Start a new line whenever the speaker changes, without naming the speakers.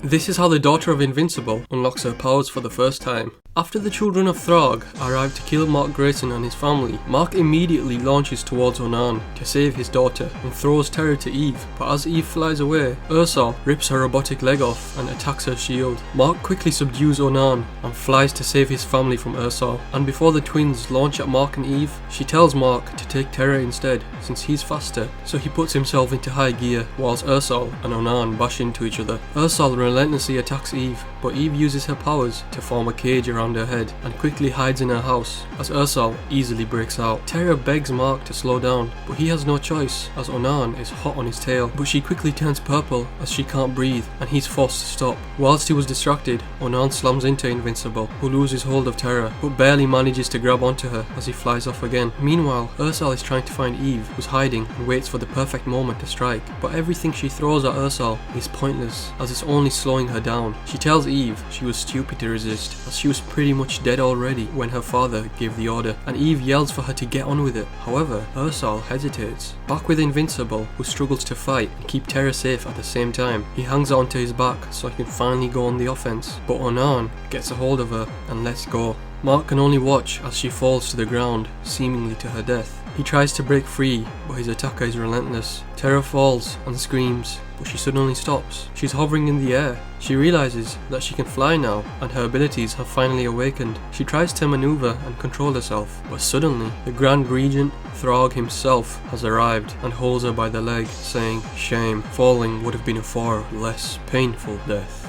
This is how the daughter of Invincible unlocks her powers for the first time. After the children of Throg arrive to kill Mark Grayson and his family, Mark immediately launches towards Onan to save his daughter and throws terror to Eve, but as Eve flies away, Ursal rips her robotic leg off and attacks her shield. Mark quickly subdues Onan and flies to save his family from Ursal, and before the twins launch at Mark and Eve, she tells Mark to take Terra instead, since he's faster, so he puts himself into high gear, whilst Ursal and Onan bash into each other. Ursal relentlessly attacks Eve, but Eve uses her powers to form a cage around her head and quickly hides in her house as Ursal easily breaks out. Terra begs Mark to slow down, but he has no choice as Onan is hot on his tail, but she quickly turns purple as she can't breathe and he's forced to stop. Whilst he was distracted, Onan slams into Invincible, who loses hold of Terra but barely manages to grab onto her as he flies off again. Meanwhile, Ursal is trying to find Eve, who's hiding and waits for the perfect moment to strike, but everything she throws at Ursal is pointless as it's only slowing her down. She tells Eve she was stupid to resist as she was pretty much dead already when her father gave the order, and Eve yells for her to get on with it. However, Ursal hesitates. Back with Invincible, who struggles to fight and keep Terra safe at the same time. He hangs onto his back so he can finally go on the offense, but Onan gets a hold of her and lets go. Mark can only watch as she falls to the ground, seemingly to her death. He tries to break free, but his attacker is relentless. Terra falls and screams, but she suddenly stops. She's hovering in the air. She realizes that she can fly now, and her abilities have finally awakened. She tries to maneuver and control herself, but suddenly, the Grand Regent, Throg himself, has arrived and holds her by the leg, saying, "Shame, falling would have been a far less painful death."